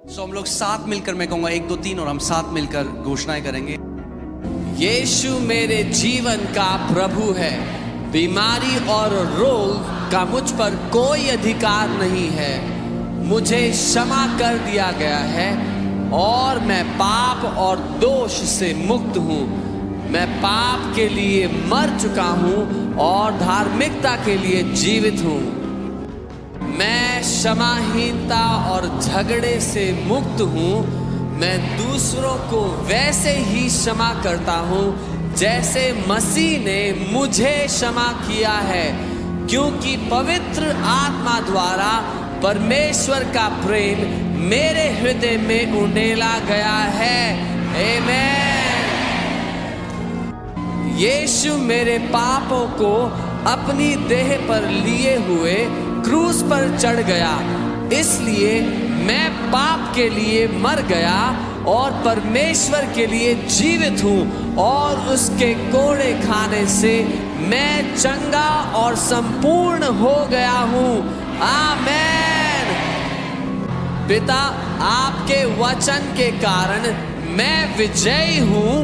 हम लोग साथ मिलकर, मैं कहूँगा 1 2 3 और हम साथ मिलकर घोषणाएं करेंगे। यीशु मेरे जीवन का प्रभु है। बीमारी और रोग का मुझ पर कोई अधिकार नहीं है। मुझे क्षमा कर दिया गया है और मैं पाप और दोष से मुक्त हूँ। मैं पाप के लिए मर चुका हूँ और धार्मिकता के लिए जीवित हूँ। मैं क्षमाहीनता और झगड़े से मुक्त हूँ। मैं दूसरों को वैसे ही क्षमा करता हूँ जैसे मसीह ने मुझे क्षमा किया है, क्योंकि पवित्र आत्मा द्वारा परमेश्वर का प्रेम मेरे हृदय में उंडेला गया है। आमीन। यीशु मेरे पापों को अपनी देह पर लिए हुए क्रूस पर चढ़ गया, इसलिए मैं पाप के लिए मर गया और परमेश्वर के लिए जीवित हूँ और उसके कोड़े खाने से मैं चंगा और संपूर्ण हो गया हूँ। आमीन। पिता, आपके वचन के कारण मैं विजयी हूँ।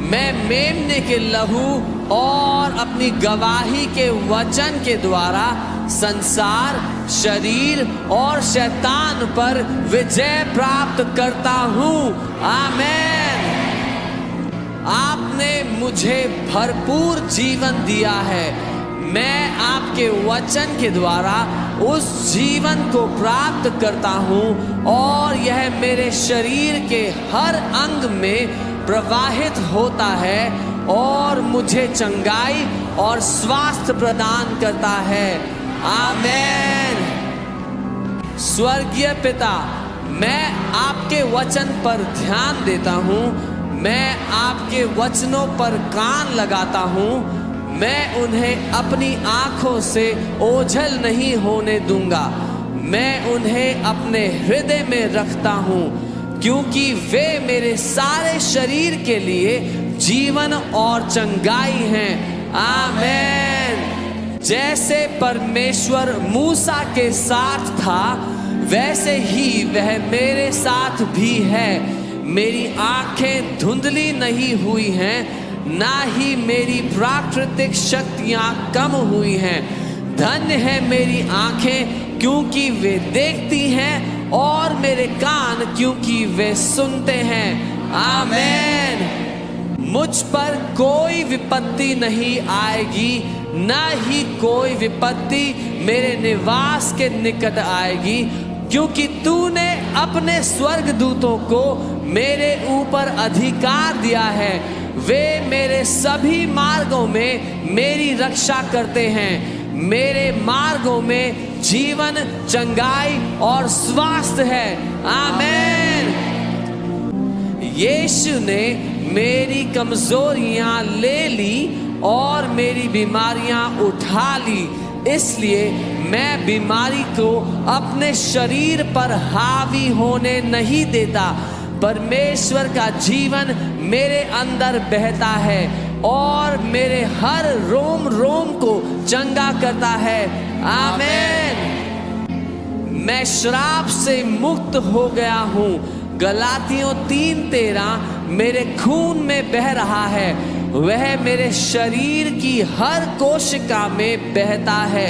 मैं मेमने के लहू और अपनी गवाही के वचन के द्वारा संसार, शरीर और शैतान पर विजय प्राप्त करता हूँ। आमीन। आपने मुझे भरपूर जीवन दिया है। मैं आपके वचन के द्वारा उस जीवन को प्राप्त करता हूँ और यह मेरे शरीर के हर अंग में प्रवाहित होता है और मुझे चंगाई और स्वास्थ्य प्रदान करता है। आमीन। स्वर्गीय पिता, मैं आपके वचन पर ध्यान देता हूँ। मैं आपके वचनों पर कान लगाता हूँ। मैं उन्हें अपनी आँखों से ओझल नहीं होने दूंगा। मैं उन्हें अपने हृदय में रखता हूँ, क्योंकि वे मेरे सारे शरीर के लिए जीवन और चंगाई हैं। आमीन। जैसे परमेश्वर मूसा के साथ था, वैसे ही वह मेरे साथ भी है। मेरी आंखें धुंधली नहीं हुई हैं, ना ही मेरी प्राकृतिक शक्तियां कम हुई हैं। धन्य है मेरी आंखें, क्योंकि वे देखती हैं, और मेरे कान, क्योंकि वे सुनते हैं। आमीन। मुझ पर कोई विपत्ति नहीं आएगी, ना ही कोई विपत्ति मेरे निवास के निकट आएगी, क्योंकि तूने अपने स्वर्गदूतों को मेरे ऊपर अधिकार दिया है। वे मेरे सभी मार्गों में मेरी रक्षा करते हैं। मेरे मार्गों में जीवन, चंगाई और स्वास्थ्य है। आमीन। यीशु ने मेरी कमजोरियां ले ली और मेरी बीमारियां उठा ली, इसलिए मैं बीमारी को अपने शरीर पर हावी होने नहीं देता। परमेश्वर का जीवन मेरे अंदर बहता है और मेरे हर रोम रोम को चंगा करता है। आमीन। मैं श्राप से मुक्त हो गया हूँ। गलातियों 3:13 मेरे खून में बह रहा है। वह मेरे शरीर की हर कोशिका में बहता है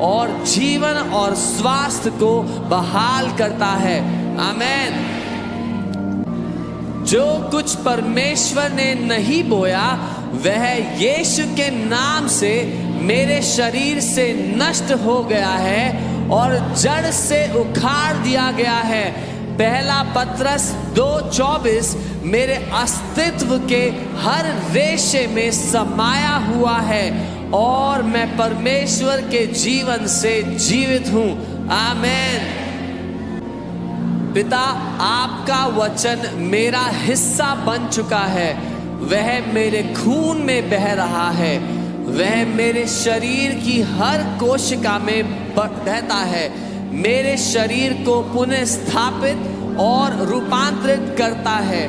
और जीवन और स्वास्थ्य को बहाल करता है। आमीन। जो कुछ परमेश्वर ने नहीं बोया, वह यीशु के नाम से मेरे शरीर से नष्ट हो गया है और जड़ से उखाड़ दिया गया है। पहला पत्रस 2:24 मेरे अस्तित्व के हर रेशे में समाया हुआ है और मैं परमेश्वर के जीवन से जीवित हूँ। आमीन। पिता, आपका वचन मेरा हिस्सा बन चुका है। वह मेरे खून में बह रहा है। वह मेरे शरीर की हर कोशिका में बहता है। मेरे शरीर को पुनः स्थापित और रूपांतरित करता है।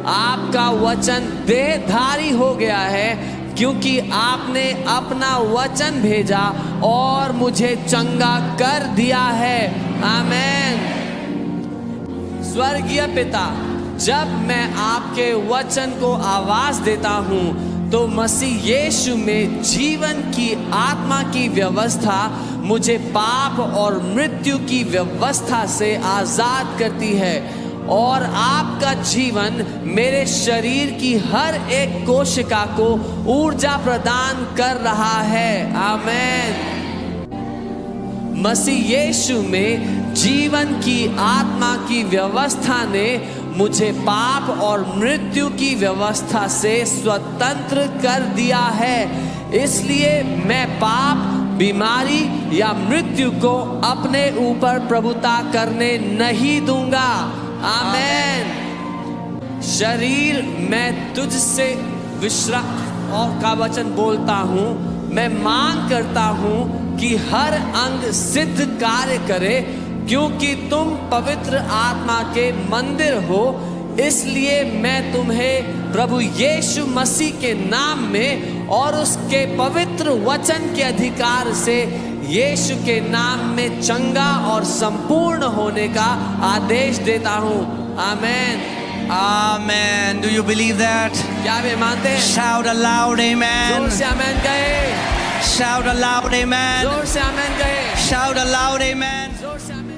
आपका वचन देहधारी हो गया है, क्योंकि आपने अपना वचन भेजा और मुझे चंगा कर दिया है। आमीन। स्वर्गीय पिता, जब मैं आपके वचन को आवाज देता हूँ तो मसीह यीशु में जीवन की आत्मा की व्यवस्था मुझे पाप और मृत्यु की व्यवस्था से आजाद करती है, और आपका जीवन मेरे शरीर की हर एक कोशिका को ऊर्जा प्रदान कर रहा है। आमेन। मसीह यीशु में जीवन की आत्मा की व्यवस्था ने मुझे पाप और मृत्यु की व्यवस्था से स्वतंत्र कर दिया है। इसलिए मैं पाप, बीमारी या मृत्यु को अपने ऊपर प्रभुता करने नहीं दूंगा। आमेन। शरीर, मैं तुझसे विश्राम और का वचन बोलता हूँ। मैं मांग करता हूँ कि हर अंग सिद्ध कार्य करे, क्योंकि तुम पवित्र आत्मा के मंदिर हो। इसलिए मैं तुम्हें प्रभु यीशु मसीह के नाम में और उसके पवित्र वचन के अधिकार से यीशु के नाम में चंगा और संपूर्ण होने का आदेश देता हूँ। आमेन। Amen. Do you believe that? क्या वे मानते हैं? Shout aloud, जोर amen. से आमेन कहे। Shout aloud, amen. जोर से आमेन कहे। Shout aloud, amen. जोर से आमेन।